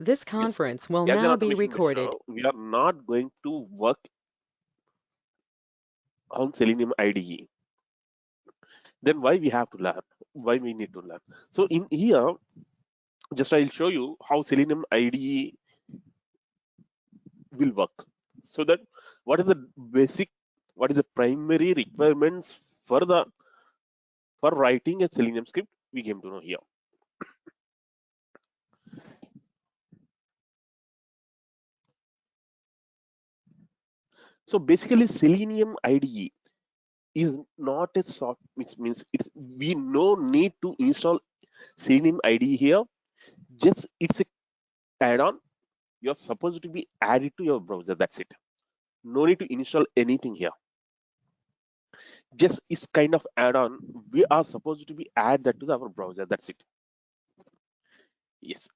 This Yes, conference will as an now be automation builder, recorded. we are not going to work on Selenium IDE. Then why we have to learn? Why we need to learn? So in here, just I'll show you how Selenium IDE will work. So that what is the basic, what is the primary requirements for the for writing a Selenium script, we came to know here. So basically, Selenium IDE is not a soft, which means it's we no need to install Selenium IDE here. Just it's a add-on. You're supposed to be added to your browser. That's it. No need to install anything here. Just it's kind of add-on. We are supposed to be add that to our browser. That's it. Yes.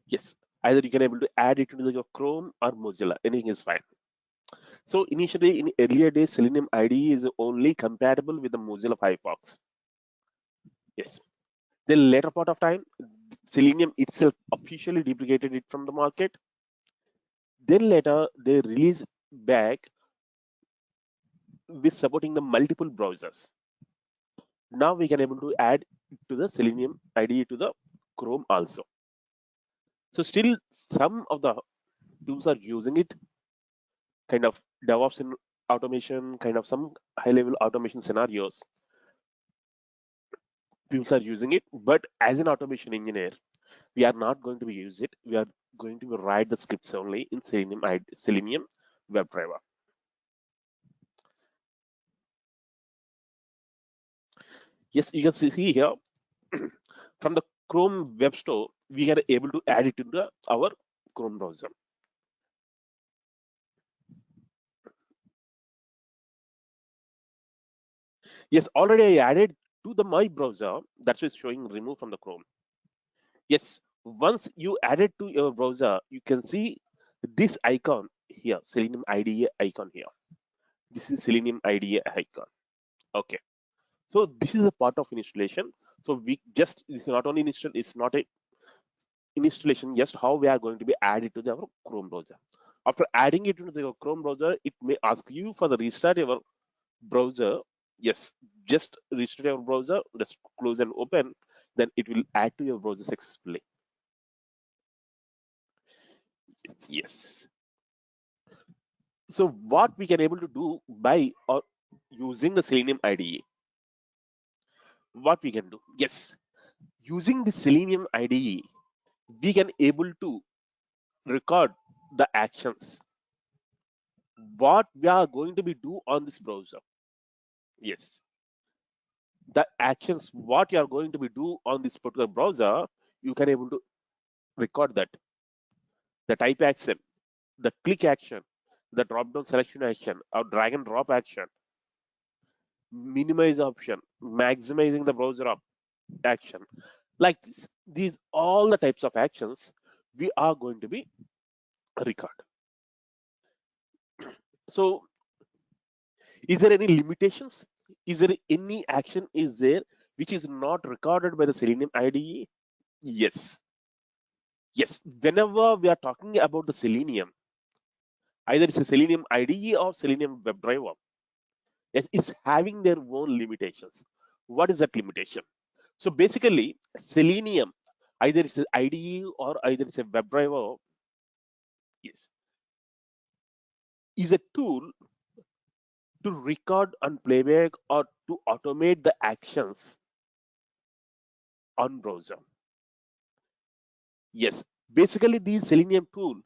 Yes. Either you can able to add it to your Chrome or Mozilla. Anything is fine. So initially, in earlier days, Selenium IDE is only compatible with the Mozilla Firefox. Yes. The later part of time, Selenium itself officially deprecated it from the market. Then later they released back with supporting the multiple browsers. Now we can able to add to the Selenium IDE to the Chrome also. So still some of the tools are using it, kind of DevOps in automation, kind of some high level automation scenarios. People are using it, but as an automation engineer, we are not going to be use it. We are going to write the scripts only in Selenium WebDriver. Yes, you can see here from the Chrome Web Store, we are able to add it into our Chrome browser. Yes, already I added to the my browser. That's why it's showing remove from the Chrome. Yes, once you add it to your browser, you can see this icon here, Selenium IDE icon here. This is Selenium IDE icon. Okay. So this is a part of installation. So we just it's not only install, it's not a installation, just how we are going to be added to our Chrome browser. After adding it into the Chrome browser, it may ask you for the restart your browser. Yes, just restart your browser, just close and open, then it will add to your browser successfully. Yes. So what we can able to do by or using the Selenium IDE, what we can do? Yes, using the Selenium IDE, we can able to record the actions what we are going to be do on this browser. Yes, the actions what you are going to be do on this particular browser, you can able to record that. The type action, the click action, the drop down selection action, or drag and drop action, minimize option, maximizing the browser action, like this. These all the types of actions we are going to be record. So is there any limitations? Is there any action is there which is not recorded by the Selenium IDE? Yes. Yes. Whenever we are talking about the Selenium, either it's a Selenium IDE or Selenium WebDriver, yes, it's having their own limitations. What is that limitation? So basically, Selenium, either it's an IDE or either it's a WebDriver, yes, is a tool to record and playback or to automate the actions on browser. Yes, basically the Selenium tool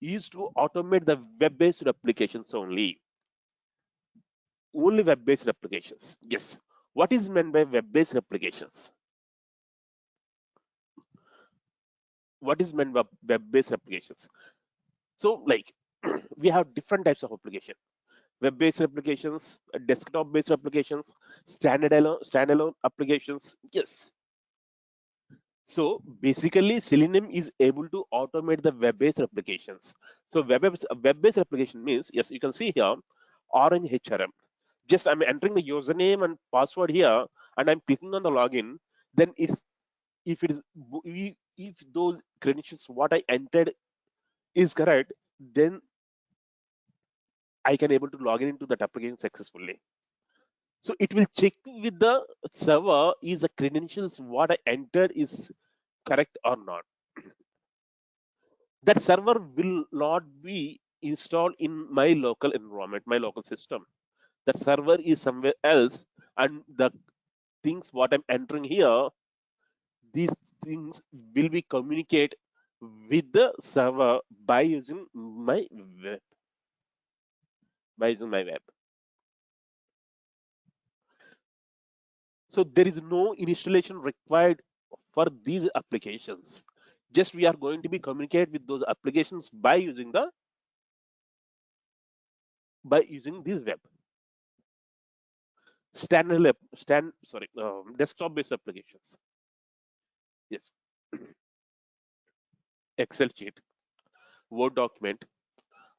is to automate the web-based applications only. Only web-based applications. Yes. What is meant by web-based applications? What is meant by web-based applications? So like we have different types of application. Web-based applications, desktop-based applications, standalone applications. Yes. So basically Selenium is able to automate the web-based applications. So web-based application means, yes, you can see here orange HRM. Just I'm entering the username and password here and I'm clicking on the login. Then it's, if it is, if those credentials what I entered is correct, then I can able to log in into that application successfully. So it will check with the server is the credentials what I entered is correct or not. That server will not be installed in my local environment, my local system. That server is somewhere else, and the things what I'm entering here, these things will be communicate with the server by using my web, by using my web. So there is no installation required for these applications. Just we are going to be communicate with those applications by using the, by using this web. Desktop based applications. Yes. Excel sheet, Word document,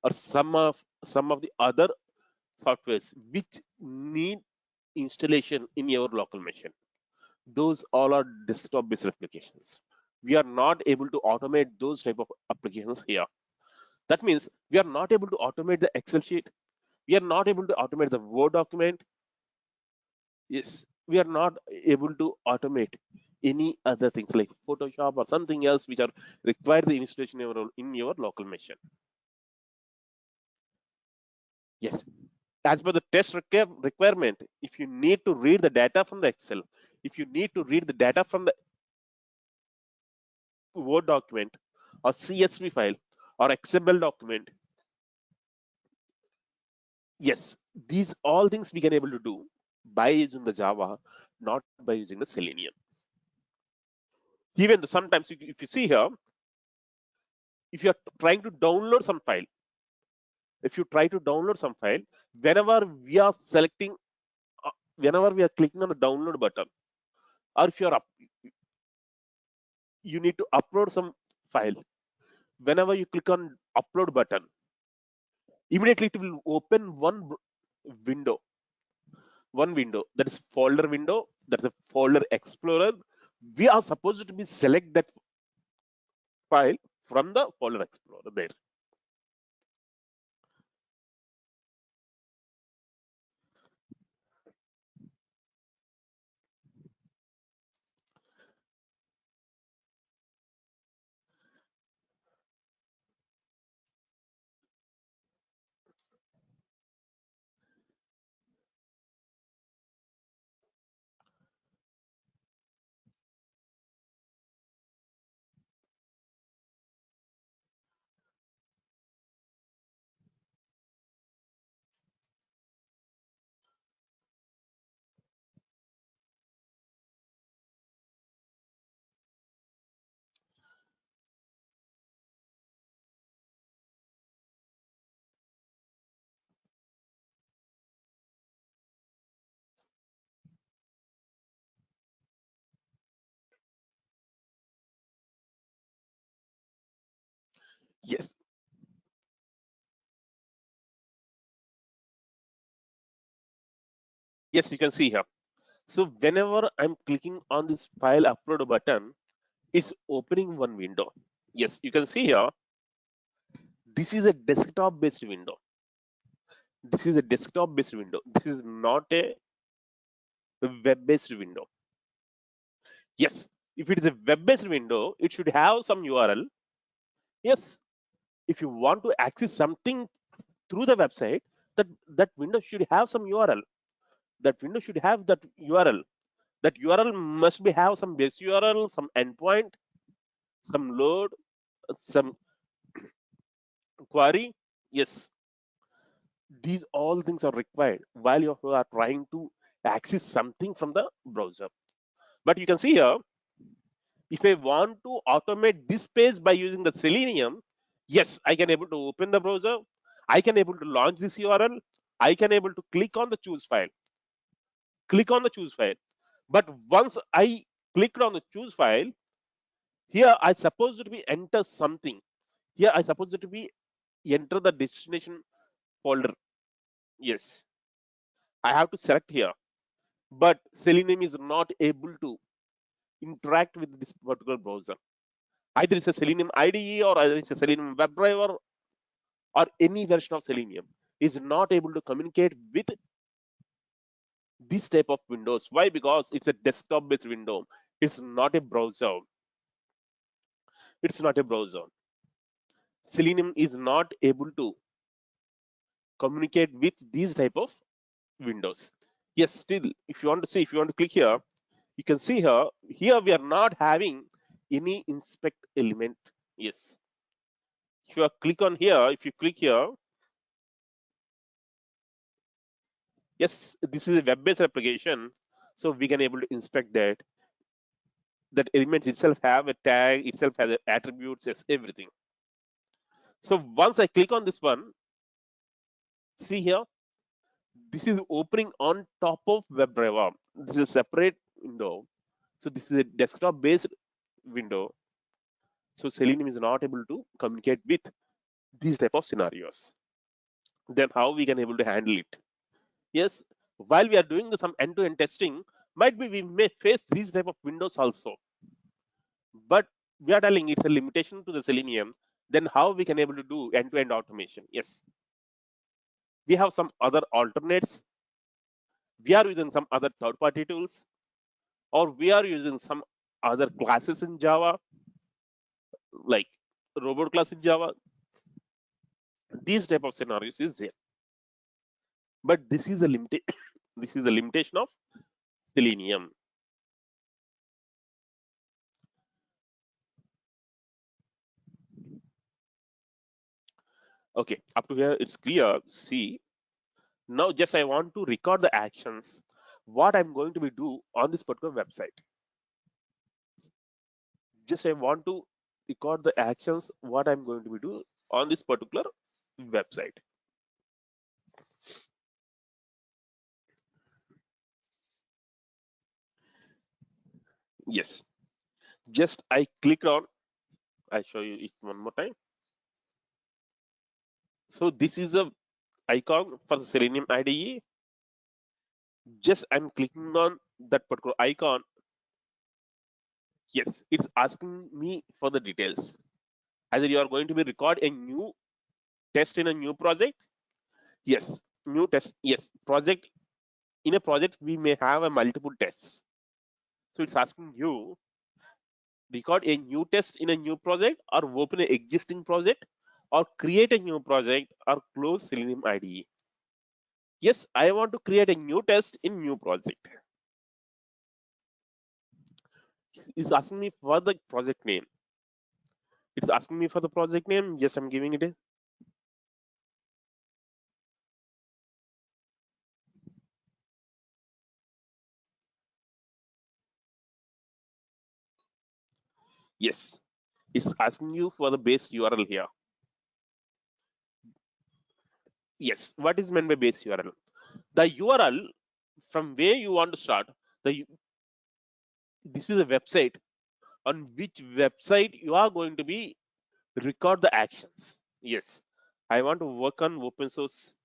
or some of the other softwares which need installation in your local machine. Those all are desktop based applications. We are not able to automate those type of applications here. That means we are not able to automate the Excel sheet. We are not able to automate the Word document. Yes, we are not able to automate any other things like Photoshop or something else which are require the installation in your local machine. Yes, as per the test requirement, if you need to read the data from the Excel, if you need to read the data from the Word document or CSV file or XML document, yes, these all things we can able to do by using the Java, not by using the Selenium. Even though sometimes if you see here, if you are trying to download some file, if you try to download some file, whenever we are selecting, whenever we are clicking on the download button, or if you are up, you need to upload some file. Whenever you click on upload button, immediately it will open window, one window, that is folder window, that's a folder explorer. We are supposed to be select that file from the folder explorer there. Yes, yes, you can see here. So whenever I'm clicking on this file upload button, it's opening one window. Yes, you can see here, this is a desktop based window. This is a desktop based window. This is not a web based window. Yes, if it is a web based window, it should have some URL. Yes, if you want to access something through the website, that window should have some URL. That window should have that URL. That URL must be have some base URL, some endpoint, some load, some query. Yes, these all things are required while you are trying to access something from the browser. But you can see here, if I want to automate this page by using the Selenium, yes, I can able to open the browser, I can able to launch this URL, I can able to click on the choose file, click on the choose file. But once I clicked on the choose file, Here I supposed to be enter something. Here I supposed to be enter the destination folder. Yes, I have to select here, but Selenium is not able to interact with this particular browser. Either it's a Selenium IDE or either it's a Selenium WebDriver or any version of Selenium is not able to communicate with this type of windows. Why? Because it's a desktop based window. It's not a browser. It's not a browser. Selenium is not able to communicate with these type of windows. Yes, still, if you want to see, if you want to click here, you can see here we are not having any inspect element. Yes, if you click on here, if you click here, yes, this is a web-based application, so we can able to inspect that element itself have a tag, itself has attributes, yes, everything. So once I click on this one, see here, this is opening on top of WebDriver. This is a separate window. So this is a desktop based window. So Selenium is not able to communicate with these type of scenarios. Then how we can able to handle it? Yes, while we are doing some end-to-end testing, might be we may face these type of windows also. But we are telling it's a limitation to the Selenium. Then how we can able to do end-to-end automation? Yes, we have some other alternates. We are using some other third-party tools, or we are using some other classes in Java, like robot class in Java. These type of scenarios is there, but this is a limit. This is a limitation of Selenium. Okay, up to here it's clear. See, now just I want to record the actions. What I'm going to be do on this particular website. Just I want to record the actions. What I'm going to be do on this particular website. Yes, just I clicked on. I show you it one more time. So this is a icon for the Selenium IDE. Just I'm clicking on that particular icon. Yes, it's asking me for the details. Either you are going to be record a new test in a new project. Yes, new test. Yes, project in a project we may have a multiple tests. So it's asking you record a new test in a new project or open an existing project or create a new project or close Selenium IDE. Yes, I want to create a new test in new project. It's asking me for the project name. It's asking me for the project name. Yes, I'm giving it a yes. It's asking you for the base URL here. Yes, what is meant by base URL? The URL from where you want to start. The this is a website on which website you are going to be record the actions. Yes, I want to work on open source.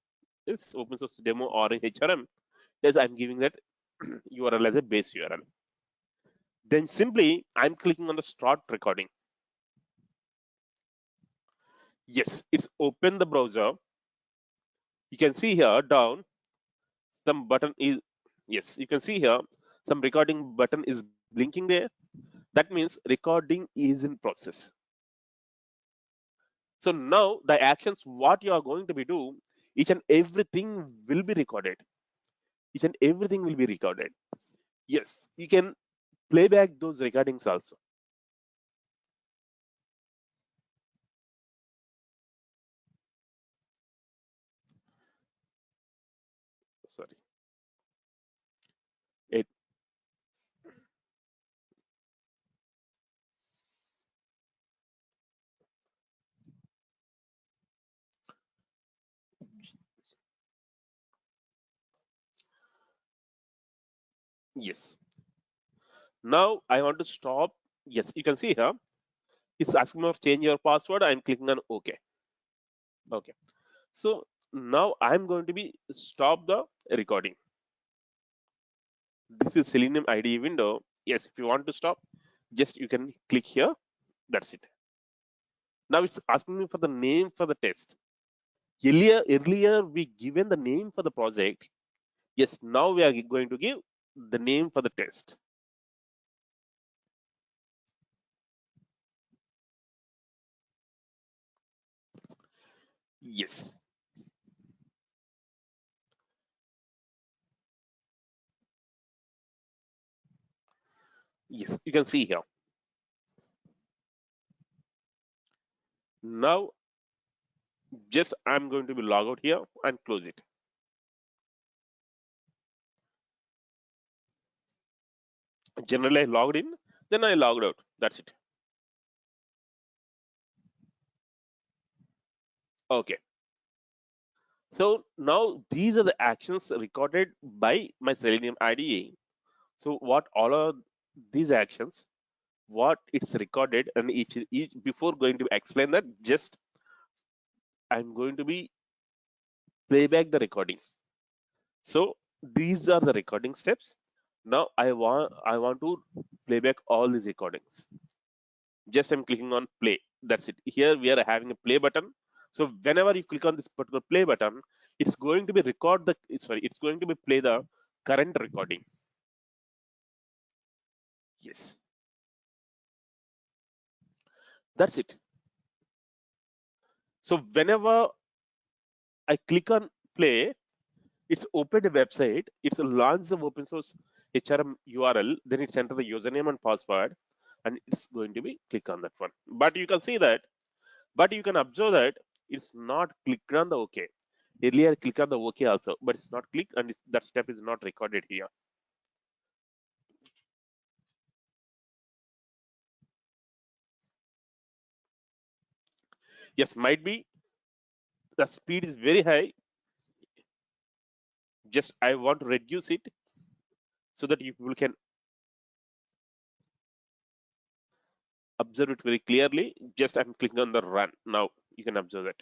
Yes, open source demo or a HRM. Yes, I'm giving that URL as a base URL. Then simply I'm clicking on the start recording. Yes, it's open the browser. You can see here down some button is yes, you can see here some recording button is blinking there. That means recording is in process. So now the actions what you are going to be do, each and everything will be recorded. Each and everything will be recorded. Yes, you can play back those recordings also. Sorry. It yes. Now I want to stop. Yes, you can see here. It's asking me to change your password. I'm clicking on OK. Okay. So now I'm going to be stop the recording. This is Selenium IDE window. Yes, if you want to stop, just you can click here. That's it. Now it's asking me for the name for the test. Earlier we given the name for the project. Yes, now we are going to give the name for the test. Yes. Yes, you can see here. Now, just I'm going to be log out here and close it. Generally, I logged in, then I logged out. That's it. Okay. So now these are the actions recorded by my Selenium IDE. So what all are these actions? What it's recorded, and each before going to explain that, just I'm going to be playback the recording. So these are the recording steps. Now I want to playback all these recordings. Just I'm clicking on play. That's it. Here we are having a play button. So whenever you click on this particular play button, it's going to be it's going to be play the current recording. Yes, that's it. So whenever I click on play, it's opened a website. It's launched the open source HRM URL. Then it's enter the username and password, and it's going to be click on that one. But you can see that. But you can observe that it's not clicked on the OK. Earlier, click on the OK also, but it's not clicked, and that step is not recorded here. Yes, might be the speed is very high. Just I want to reduce it so that you people can observe it very clearly. Just I'm clicking on the run. Now you can observe that.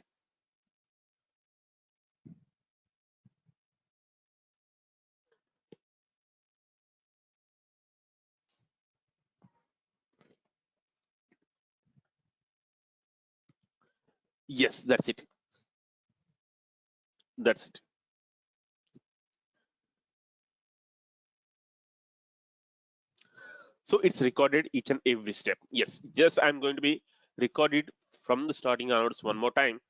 Yes, that's it. That's it. So it's recorded each and every step. Yes, just I'm going to be recorded from the starting onwards one more time.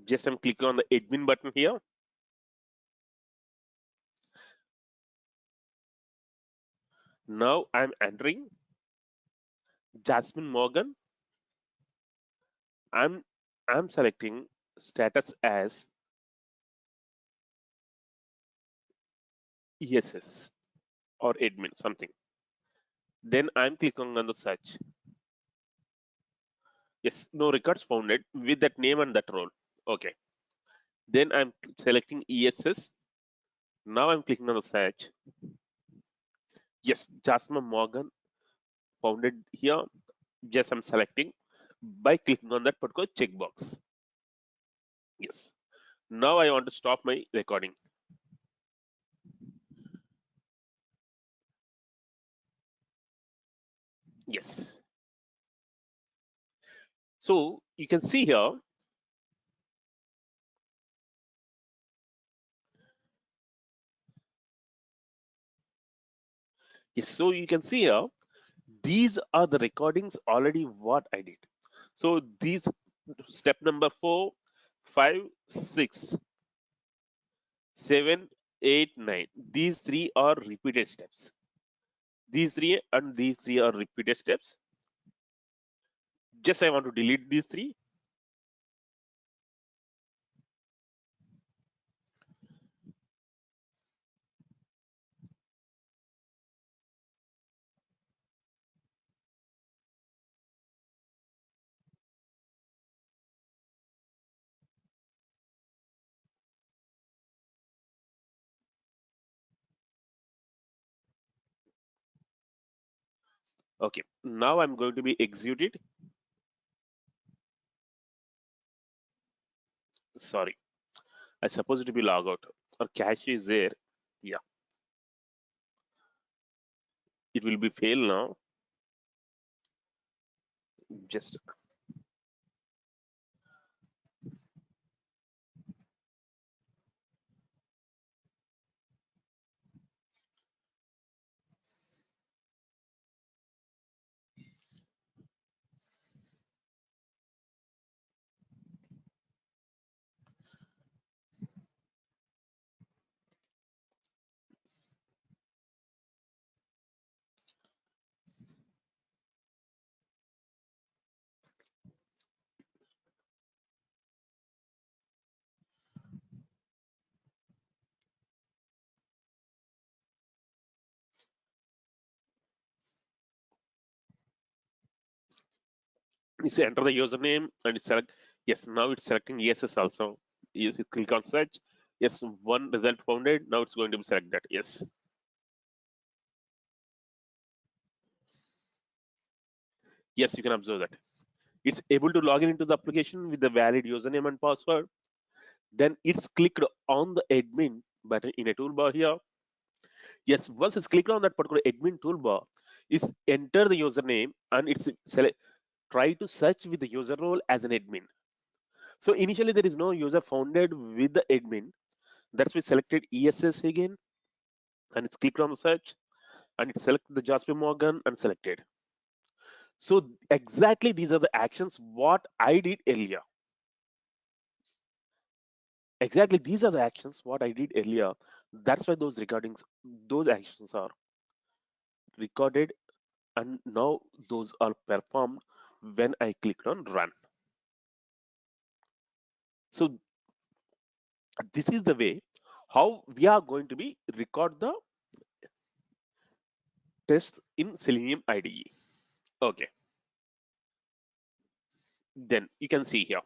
Just I'm clicking on the admin button here. Now I'm entering Jasmine Morgan. I'm selecting status as ESS or admin something. Then I'm clicking on the search. Yes, no records founded with that name and that role. Okay. Then I'm selecting ESS. Now I'm clicking on the search. Yes, Jasmine Morgan founded here. Just I'm selecting by clicking on that particular checkbox. Yes. Now I want to stop my recording. Yes. So you can see here. Yes. So you can see here. These are the recordings already what I did. So these step number 4, 5, 6, 7, 8, 9. These three are repeated steps. These three and these three are repeated steps. Just I want to delete these three. Okay, now I'm going to be executed. Sorry, I supposed to be log out. Or cache is there. Yeah, it will be fail now. Just it's enter the username and select. Yes, now it's selecting ESS also. Yes, you click on search. Yes, one result founded. Now it's going to be select that. Yes. Yes, you can observe that. It's able to log in into the application with the valid username and password. Then it's clicked on the admin button in a toolbar here. Yes, once it's clicked on that particular admin toolbar, it's enter the username and it's select, try to search with the user role as an admin. So initially there is no user founded with the admin. That's why selected ESS again, and it's clicked on the search and it selected the Jasper Morgan and selected. So exactly these are the actions what I did earlier. Exactly these are the actions what I did earlier. That's why those recordings, those actions are recorded, and now those are performed when I clicked on run. So this is the way how we are going to be record the tests in Selenium IDE. Okay, then you can see here.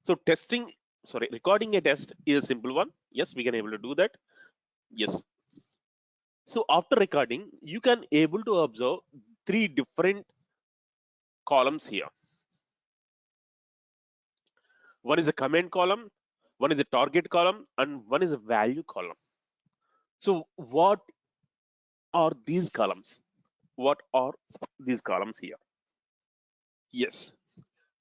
So testing, sorry, recording a test is a simple one. Yes, we can able to do that. Yes. So after recording, you can able to observe three different columns here. One is a comment column, one is a target column, and one is a value column. So what are these columns? What are these columns here? Yes,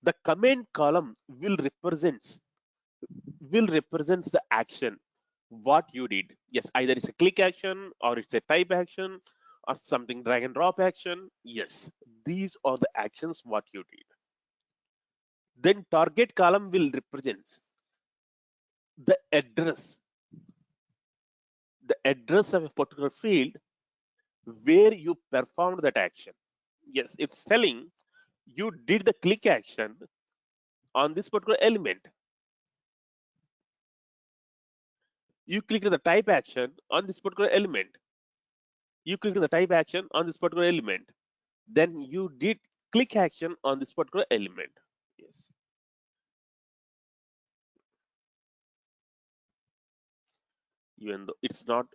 the comment column will represents the action what you did. Yes, either it's a click action or it's a type action or something drag and drop action. Yes, these are the actions what you did. Then target column will represents the address of a particular field where you performed that action. Yes, if selling, you did the click action on this particular element. You clicked the type action on this particular element. You clicked the type action on this particular element. Then you did click action on this particular element. Yes. Even though it's not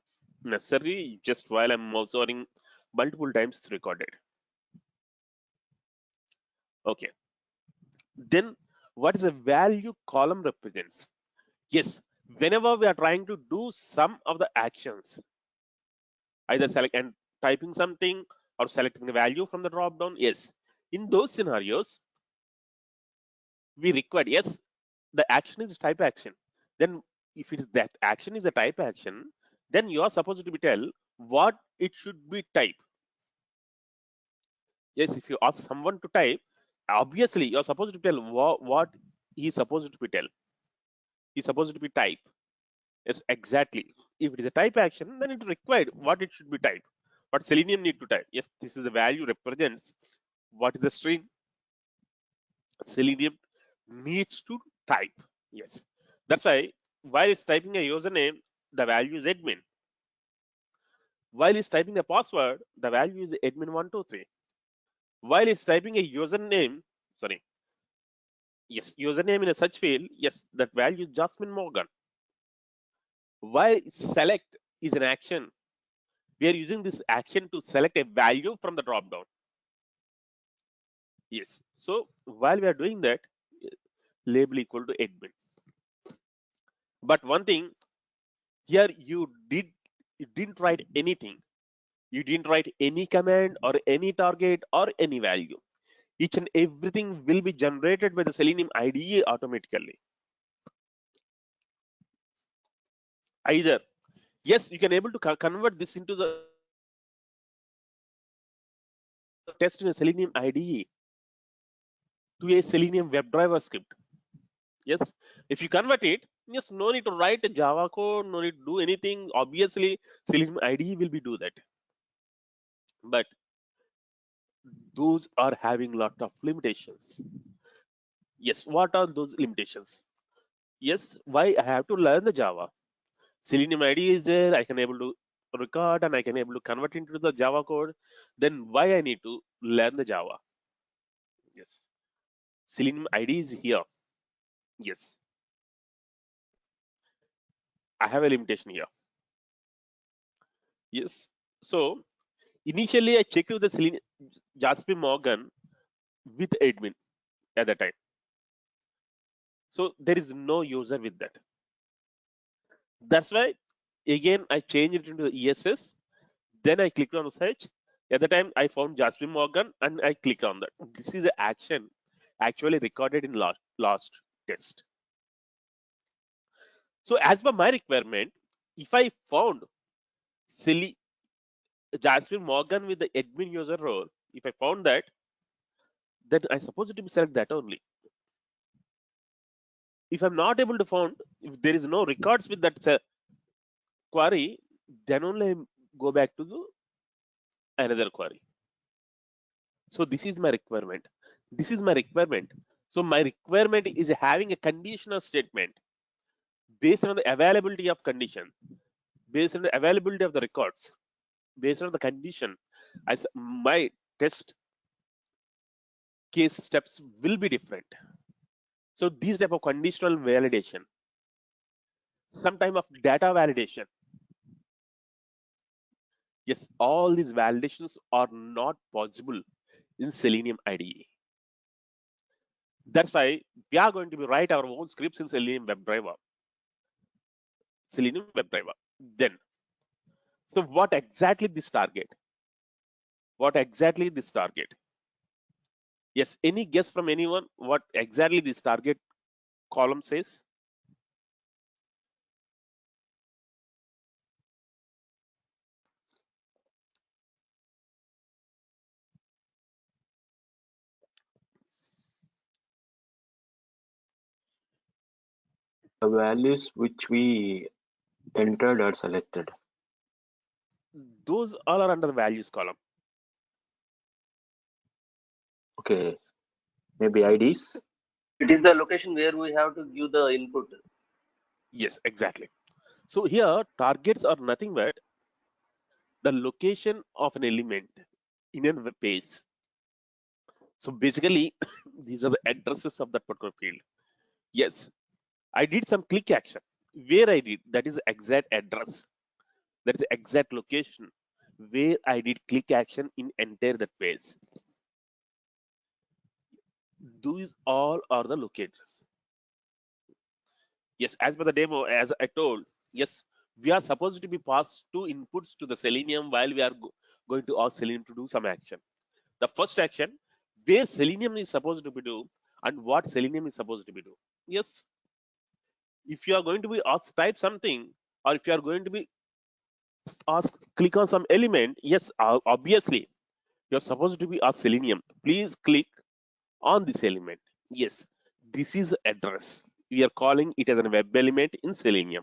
necessary, just while I'm also running multiple times it's recorded. Okay. Then what is a value column represents? Yes, whenever we are trying to do some of the actions, either select and typing something or selecting the value from the drop down, yes, in those scenarios we require, yes, the action is type action. Then if it is that action is a type action, then you are supposed to be tell what it should be type. Yes, if you ask someone to type, obviously you're supposed to tell what he's supposed to be tell. He's supposed to be type. Yes, exactly. If it is a type action, then it required what it should be type. What Selenium need to type. Yes, this is the value represents what is the string Selenium needs to type. Yes, that's why while it's typing a username, the value is admin. While it's typing a password, the value is admin123. While it's typing a username, sorry, yes, username in a search field, yes, that value is Jasmine Morgan. While select is an action, we are using this action to select a value from the drop down. Yes. So while we are doing that, label equal to admin. But one thing here, you didn't write anything. You didn't write any command or any target or any value. Each and everything will be generated by the Selenium IDE automatically. Either, yes, you can able to convert this into the test in a Selenium IDE to a Selenium WebDriver script. Yes, if you convert it, yes, no need to write a Java code, no need to do anything. Obviously, Selenium IDE will be do that. But those are having lot of limitations. Yes, what are those limitations? Yes, why I have to learn the Java? Selenium IDE is there, I can able to record and I can able to convert into the Java code. Then why I need to learn the Java? Yes, Selenium IDE is here. Yes, I have a limitation here. Yes, so initially I checked with the Selenium Jasper Morgan with admin at the time. So there is no user with that. That's why again I changed it into the ESS. Then I clicked on search. At the time I found Jasper Morgan and I clicked on that. This is the action actually recorded in last test. So as per my requirement, if I found silly Jasper Morgan with the admin user role, if I found that, then I supposed to be select that only. If I'm not able to find, if there is no records with that query, then only I go back to the another query. So this is my requirement. This is my requirement. So my requirement is having a conditional statement based on the availability of condition, based on the availability of the records, based on the condition. As my test case steps will be different. So these type of conditional validation, some type of data validation. Yes, all these validations are not possible in Selenium IDE. That's why we are going to be write our own scripts in Selenium WebDriver. Selenium WebDriver. Then, so what exactly this target? What exactly this target? Yes, any guess from anyone what exactly this target column says? The values which we entered are selected. Those all are under the values column. Okay, maybe IDs. It is the location where we have to give the input. Yes, exactly. So here targets are nothing but the location of an element in a web page. So basically, these are the addresses of that particular field. Yes, I did some click action. Where I did, that is exact address. That is exact location where I did click action in entire that page. These all are the locators. Yes, as per the demo, as I told, yes, we are supposed to be passed two inputs to the Selenium while we are going to ask Selenium to do some action. The first action, where Selenium is supposed to be do and what Selenium is supposed to be do. Yes, if you are going to be asked type something, or if you are going to be asked click on some element, yes, obviously you're supposed to be asked Selenium. Please click on this element. Yes, this is address. We are calling it as a web element in Selenium.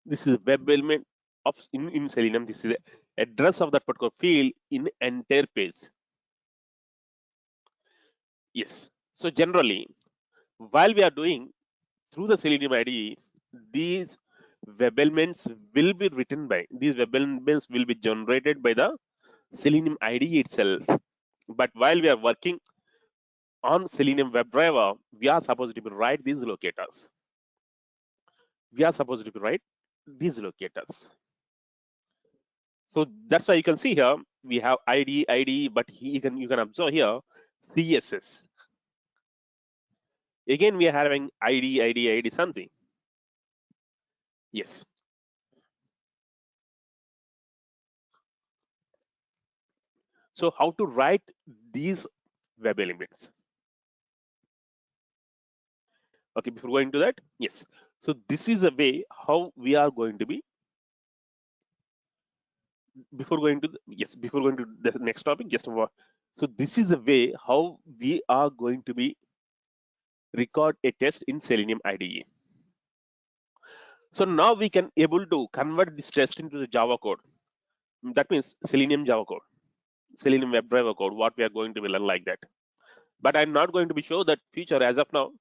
This is a web element of in Selenium. This is the address of that particular field in entire page. Yes. So generally, while we are doing through the Selenium IDE, these web elements will be written by these web elements will be generated by the Selenium IDE itself. But while we are working on Selenium WebDriver, we are supposed to be write these locators. We are supposed to be write these locators. So that's why you can see here we have ID, but you can observe here CSS. Again, we are having ID something. Yes. So how to write these web elements? Okay, before going to that, yes. So this is a way how we are going to be, before going to the next topic, just so this is a way how we are going to be record a test in Selenium IDE. So now we can able to convert this test into the Java code. That means Selenium Java code, Selenium WebDriver code, what we are going to be learn like that. But I'm not going to be show that feature as of now.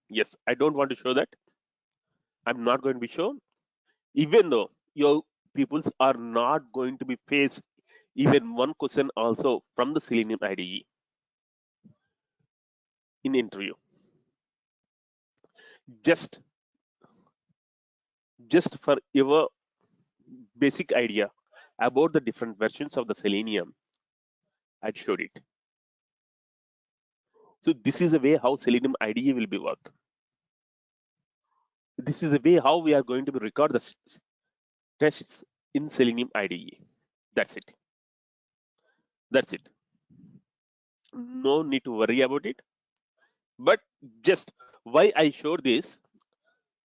Yes, I don't want to show that. I'm not going to be shown, even though your peoples are not going to be faced even one question also from the Selenium IDE in interview. Just for your basic idea about the different versions of the Selenium, I showed it. So this is the way how Selenium IDE will be work. This is the way how we are going to record the tests in Selenium IDE. That's it. That's it. No need to worry about it. But just why I showed this,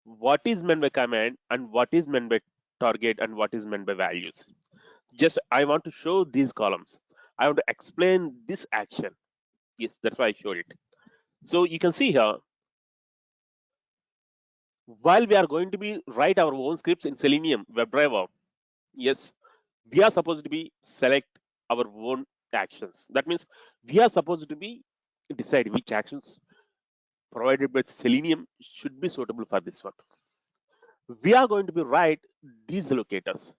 what is meant by command and what is meant by target and what is meant by values. Just I want to show these columns. I want to explain this action. Yes, that's why I showed it. So you can see here, while we are going to be write our own scripts in Selenium WebDriver, yes, we are supposed to be select our own actions. That means we are supposed to be decide which actions provided by Selenium should be suitable for this one. We are going to be write these locators.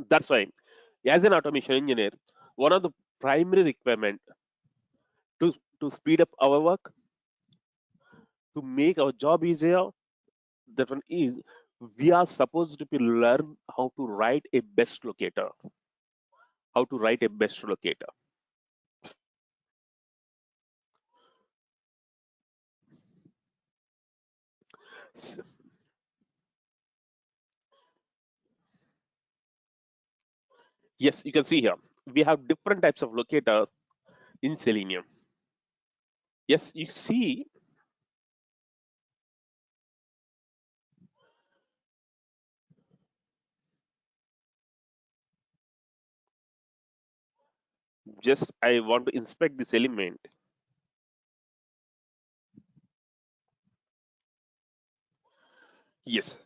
That's why, as an automation engineer, one of the primary requirement to speed up our work, to make our job easier, that one is we are supposed to be learn how to write a best locator. How to write a best locator. Yes, you can see here we have different types of locators in Selenium. Yes, you see just I want to inspect this element. Yes,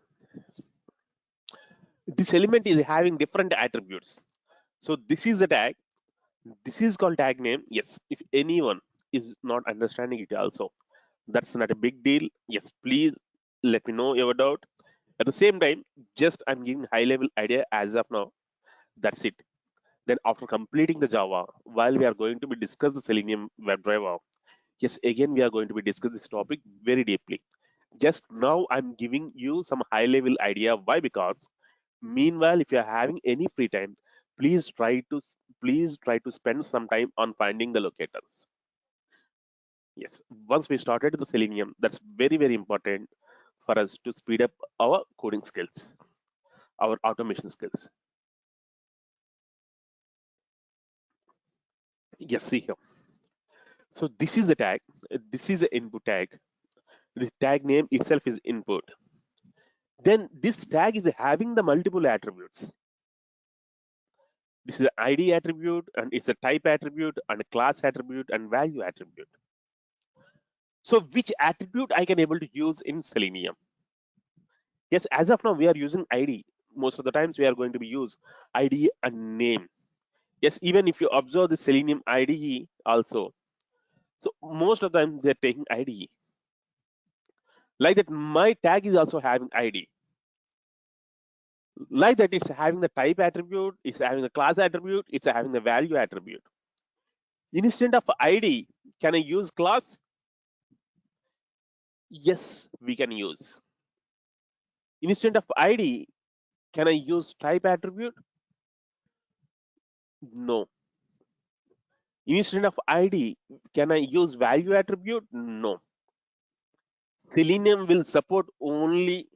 this element is having different attributes. So this is a tag. This is called tag name. Yes, if anyone is not understanding it also, that's not a big deal. Yes, please let me know your doubt. At the same time, just I'm giving high level idea as of now. That's it. Then after completing the Java, while we are going to be discuss the Selenium WebDriver, yes, again we are going to be discuss this topic very deeply. Just now I'm giving you some high level idea. Why? Because meanwhile, if you are having any free time, please try to spend some time on finding the locators. Yes, once we started the Selenium, that's very important for us to speed up our coding skills, our automation skills. Yes, see here. So this is the tag. This is the input tag. The tag name itself is input. Then this tag is having the multiple attributes. This is an ID attribute, and it's a type attribute, and a class attribute, and value attribute. So which attribute I can able to use in Selenium? Yes, as of now we are using ID. Most of the times we are going to be use ID and name. Yes, even if you observe the Selenium IDE also, so most of the time they're taking IDE. Like that, my tag is also having ID. Like that, it's having the type attribute, it's having the class attribute, it's having the value attribute. Instead of ID, can I use class? Yes, we can use. Instead of ID, can I use type attribute? No. Instead of ID, can I use value attribute? No. Selenium will support only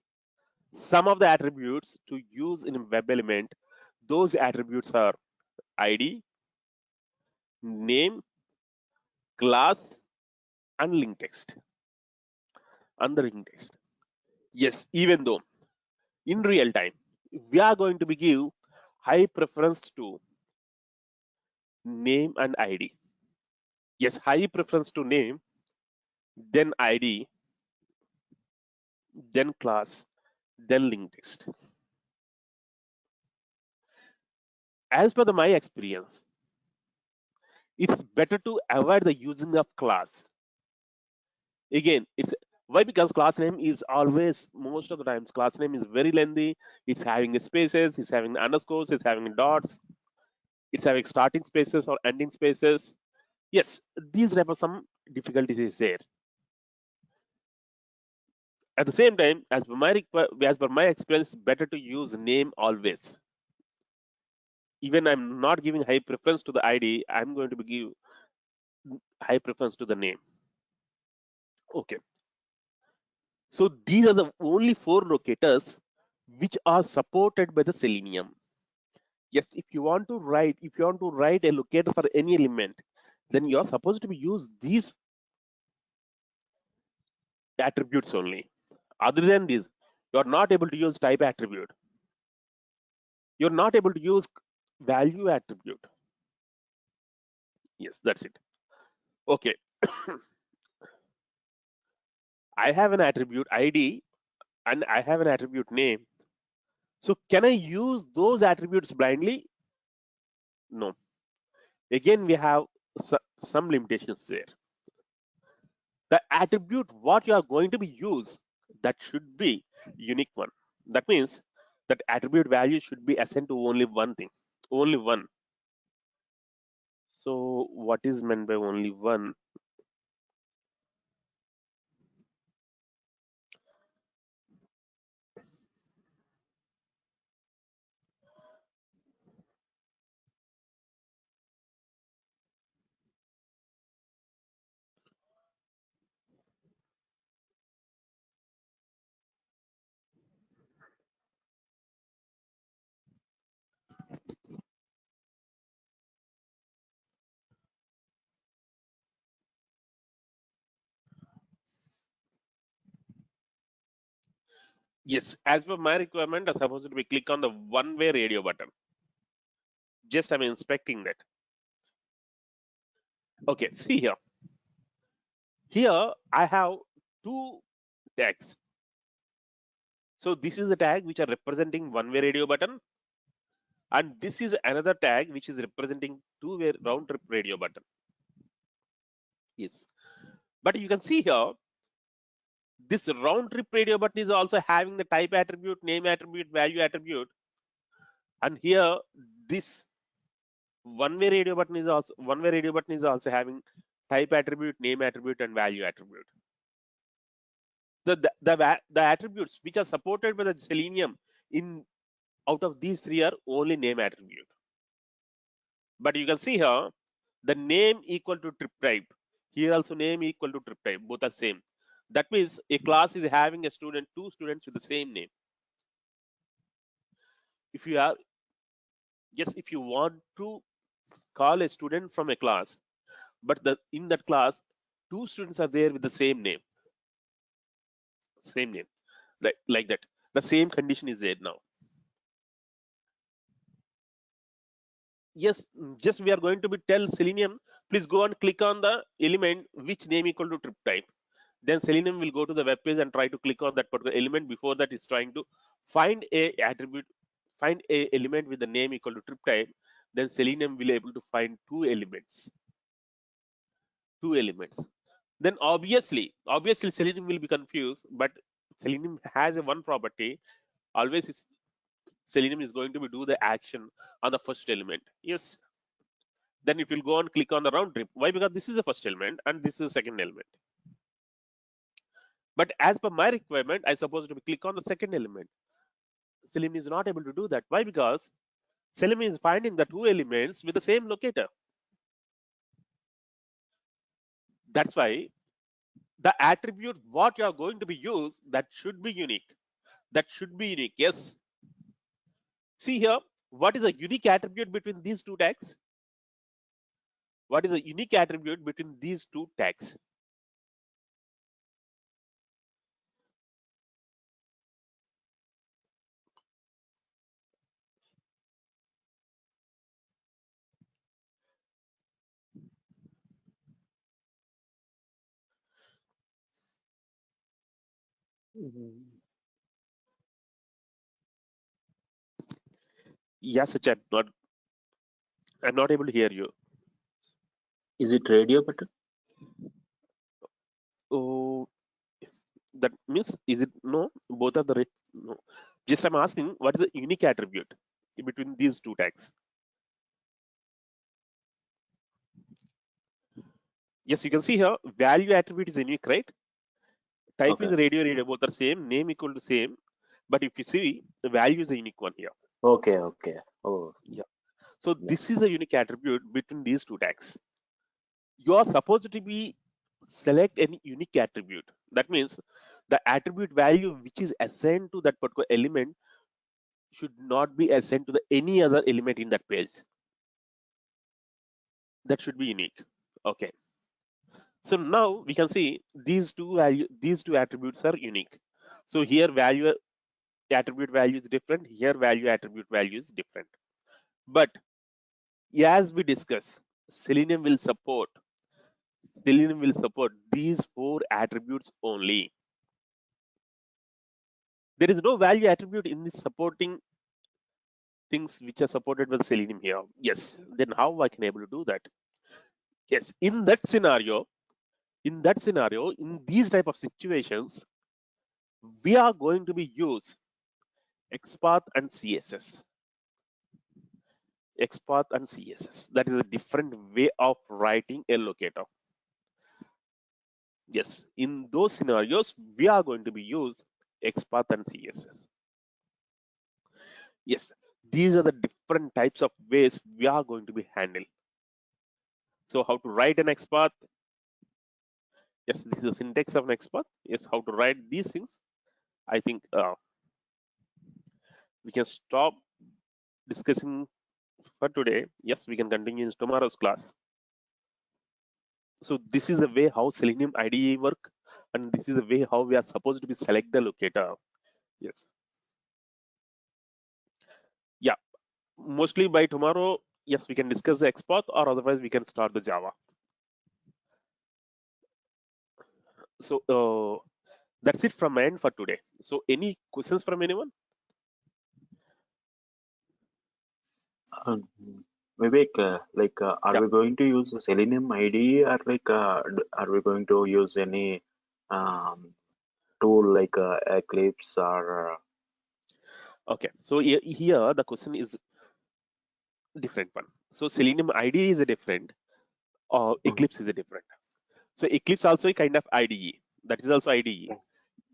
some of the attributes to use in a web element. Those attributes are ID, name, class, and link text. And the link text. Yes, even though in real time, we are going to be give high preference to name and ID. Yes, high preference to name, then ID, then class, then link text. As per my experience, it's better to avoid the using of class. Again, it's why, because class name is always, most of the times class name is very lengthy. It's having spaces, it's having underscores, it's having dots, it's having starting spaces or ending spaces. Yes, these type of some difficulties is there. At the same time, as per my experience, better to use name always. Even I'm not giving high preference to the ID, I'm going to give high preference to the name. Okay. So these are the only 4 locators which are supported by the Selenium. Yes, if you want to write a locator for any element, then you're supposed to be use these attributes only. Other than this, you're not able to use type attribute. You're not able to use value attribute. Yes, that's it. Okay. I have an attribute ID and I have an attribute name. So can I use those attributes blindly? No. Again, we have some limitations there. The attribute what you are going to be used, that should be unique one. That means that attribute value should be assigned to only one thing, only one. So what is meant by only one? Yes, as per my requirement, I'm supposed to be click on the one-way radio button. Just I'm inspecting that. Okay, see here. Here I have 2 tags. So this is the tag which are representing one-way radio button, and this is another tag which is representing two-way round trip radio button. Yes, but you can see here this round trip radio button is also having the type attribute, name attribute, value attribute, and here this one-way radio button is also having type attribute, name attribute, and value attribute. The attributes which are supported by the Selenium in out of these 3 are only name attribute. But you can see here the name equal to trip type. Here also name equal to trip type. Both are same. That means a class is having a student, 2 students with the same name. If you are, yes, if you want to call a student from a class, but in that class 2 students are there with the same name, like that. The same condition is there now. Yes, just we are going to be tell Selenium, please go and click on the element which name equal to trip type. Then Selenium will go to the web page and try to click on that particular element. Before that, it's trying to find a attribute, find a element with the name equal to trip type. Then Selenium will able to find two elements. Then obviously Selenium will be confused, but Selenium has a one property. Always Selenium is going to be do the action on the first element. Yes. Then it will go and click on the round trip. Why? Because this is the first element and this is the second element. But as per my requirement, I supposed to click on the second element. Selenium is not able to do that. Why? Because Selenium is finding the two elements with the same locator. That's why the attribute what you are going to be used, that should be unique. That should be unique. Yes. See here, what is a unique attribute between these two tags? What is a unique attribute between these two tags? Yes, I'm not able to hear you. Is it radio button? Oh, that means is it no? Both are the no. Just I'm asking what is the unique attribute between these two tags? Yes, you can see here value attribute is unique, right? Type Okay. is radio, both are same, name equal to same. But if you see the value is a unique one here. Okay. Okay. Oh. Yeah. So Yeah. this is a unique attribute between these two tags. You are supposed to be select any unique attribute. That means the attribute value which is assigned to that particular element should not be assigned to the any other element in that page. That should be unique. Okay. So now we can see these two attributes are unique. So here value attribute value is different. Here value attribute value is different. But as we discuss, Selenium will support these four attributes only. There is no value attribute in this supporting things which are supported with Selenium here. Yes, then how I can able to do that? Yes, in these type of situations, we are going to be use XPath and CSS. XPath and CSS. That is a different way of writing a locator. Yes, in those scenarios, we are going to be use XPath and CSS. Yes, these are the different types of ways we are going to be handled. So how to write an XPath? Yes, this is the syntax of an XPath. Yes, how to write these things? I think we can stop discussing for today. Yes, we can continue in tomorrow's class. So this is the way how Selenium IDE work, and this is the way how we are supposed to be select the locator. Yes. Yeah, mostly by tomorrow, yes, we can discuss the XPath, or otherwise we can start the Java. So that's it from my end for today. So any questions from anyone? Vivek, are Yeah. we going to use the Selenium IDE, or are we going to use any tool like Eclipse or? Okay. So here the question is different one. So Selenium IDE is a different, or Eclipse is a different. So Eclipse also a kind of IDE. That is also IDE.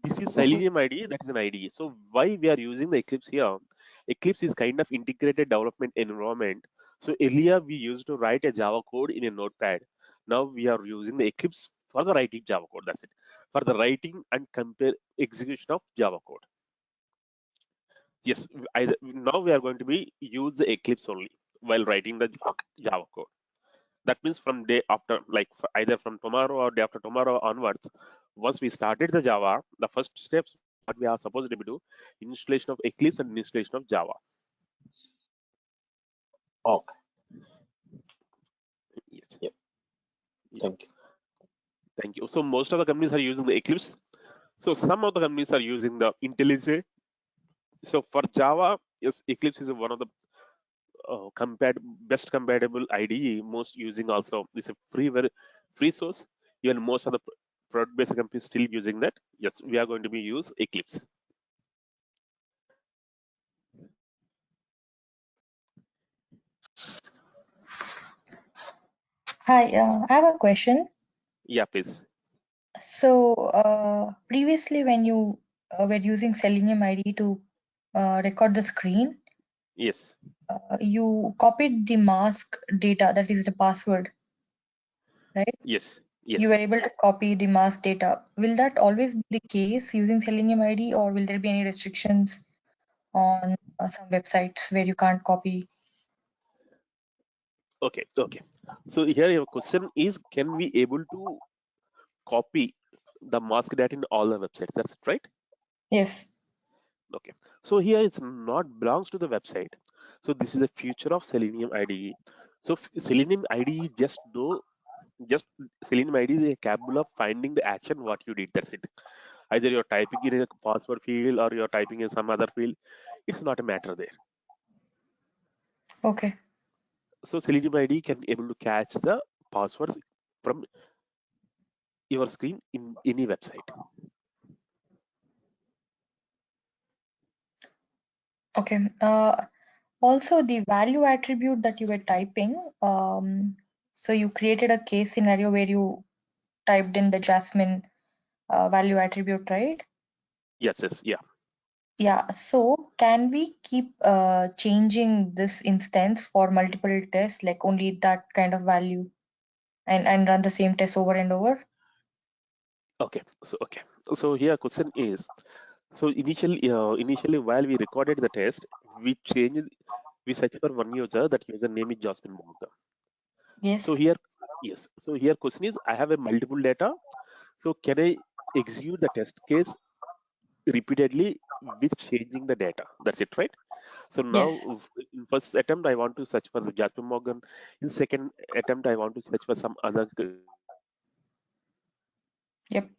This is Selenium IDE, that is an IDE. So why we are using the Eclipse here? Eclipse is kind of integrated development environment. So earlier we used to write a Java code in a notepad. Now we are using the Eclipse for the writing Java code. That's it. For the writing and compare execution of Java code. Yes, now we are going to be use the Eclipse only while writing the Java code. That means from day after, like either from tomorrow or day after tomorrow onwards, once we started the Java, the first steps what we are supposed to do, installation of Eclipse and installation of Java. Oh, Yes. yep. Thank you. Thank you. So most of the companies are using the Eclipse. So some of the companies are using the IntelliJ. So for Java, yes, Eclipse is one of the best compatible IDE. Most using also this is very free source. Even most of the product-based companies still using that. Yes, we are going to be use Eclipse. Hi, I have a question. Yeah, please. So previously, when you were using Selenium IDE to record the screen, Yes. you copied the mask data, that is the password, right? Yes. You were Yes. able to copy the mask data. Will that always be the case using Selenium IDE, or will there be any restrictions on some websites where you can't copy? Okay. Okay. So here your question is, can we able to copy the mask data in all the websites? That's it, right? Yes. Okay. So here it's not belongs to the website. So this is the future of Selenium IDE. So Selenium IDE just Selenium IDE is capable of finding the action what you did. That's it. Either you're typing in a password field or you're typing in some other field. It's not a matter there. Okay. So Selenium IDE can able to catch the passwords from your screen in any website. Okay. Also, the value attribute that you were typing, so you created a case scenario where you typed in the Jasmine value attribute, right? Yes, yes, yeah. Yeah. So can we keep changing this instance for multiple tests, like only that kind of value, and run the same test over and over? Okay. So here question is, so initially while we recorded the test, we search for one user. That user name is Jasmine Morgan. So Yes. here, yes. So here question is, I have a multiple data. So can I execute the test case repeatedly with changing the data? That's it, right? So now Yes. in first attempt, I want to search for the Jasmine Morgan. In second attempt, I want to search for some other Yep.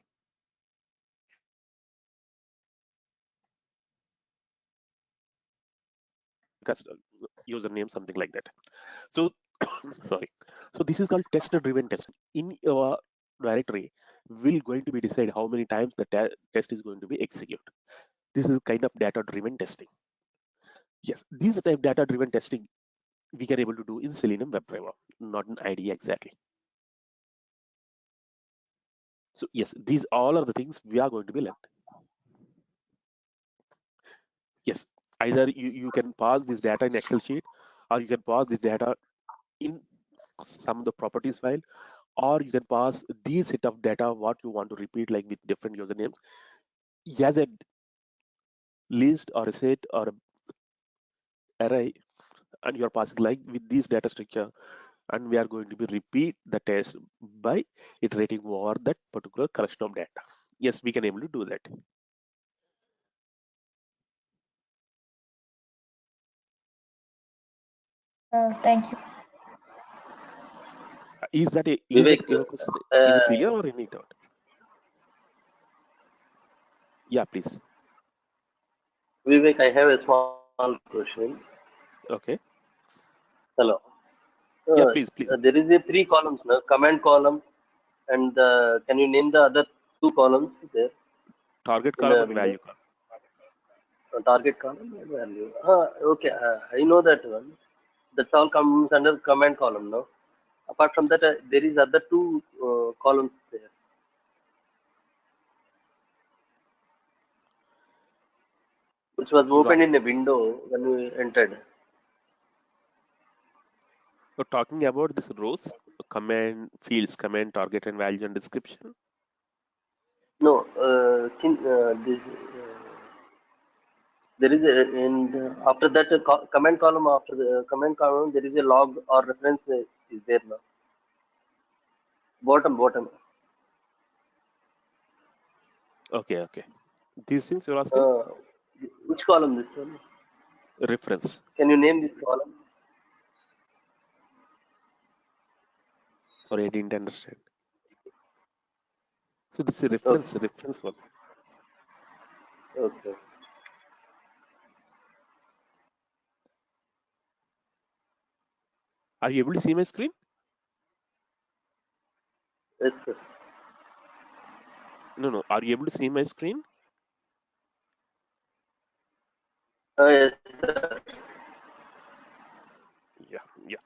username, something like that. So sorry. So this is called test-driven testing. In your directory, will going to be decide how many times the test is going to be executed. This is kind of data-driven testing. Yes, this type data-driven testing we can able to do in Selenium WebDriver, not in IDE exactly. So yes, these all are the things we are going to be learned. Yes, either you can pass this data in Excel sheet, or you can pass this data in some of the properties file, or you can pass these set of data what you want to repeat, like with different usernames as a list or a set or a array, and you're passing like with this data structure, and we are going to be repeat the test by iterating over that particular collection of data. Yes, we can able to do that. Thank you. Is that Vivek, your question uh, any clear or any doubt? Yeah, please. Vivek, I have a small question. Okay. Hello. Yeah, Uh, please. there is a three columns, no? Command column, and can you name the other two columns there Target in column the and window? value column. Target column and value. Okay, I know that one. That all comes under command column, no? Apart from that, there is other two columns there, which was You opened ask. in a window when we entered. You're talking about this rows, command fields, command, target, and value and description. No, this, there is a, after that command column, after the command column, there is a log or reference is there now. Bottom. Okay. These things you're asking? Uh, which column this one? Reference. Can you name this column? Sorry, I didn't understand. So this is Okay. reference one. Okay. Are you able to see my screen? Yes, sir. No. Are you able to see my screen? Yes, sir. Yeah.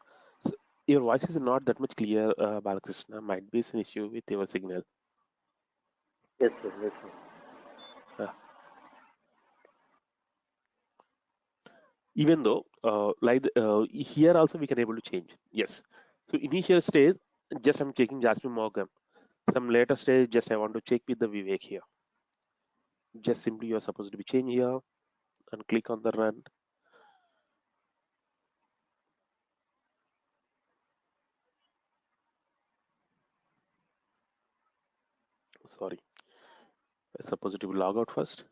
So your voice is not that much clear, Balakrishna. Might be an issue with your signal. Yes, sir. Yes, sir. Even though here also we can able to change. Yes. So initial stage, just I'm checking Jasmine Morgan. Some later stage, just I want to check with the Vivek here. Just simply you're supposed to be change here and click on the run. Sorry, I'm supposed to log out first.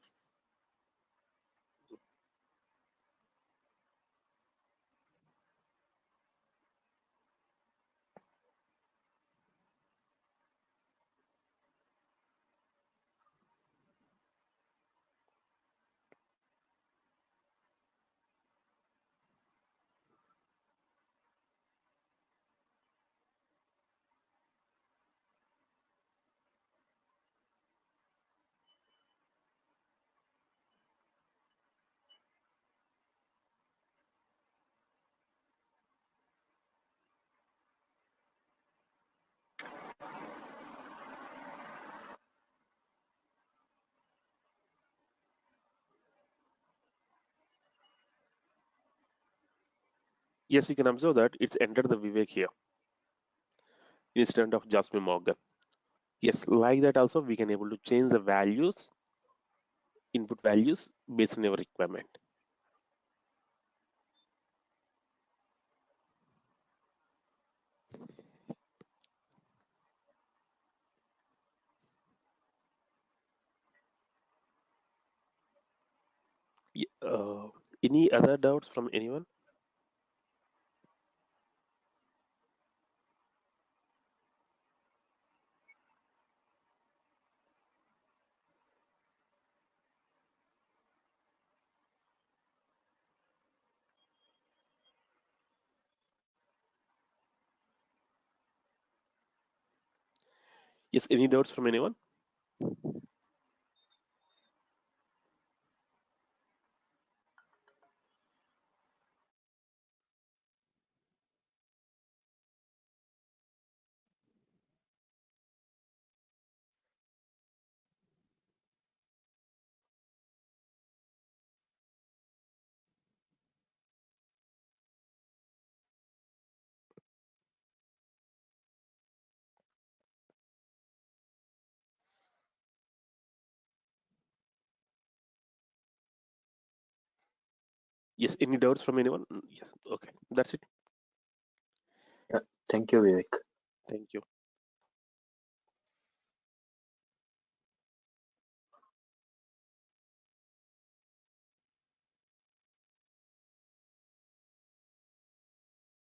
Yes, you can observe that it's entered the Vivek here instead of Jasmine Morgan. Yes, like that also we can able to change the values, input values based on your requirement. Any other doubts from anyone? Yes, any doubts from anyone? Yes, any doubts from anyone? Yes, okay, that's it. Yeah, thank you, Vivek. Thank you.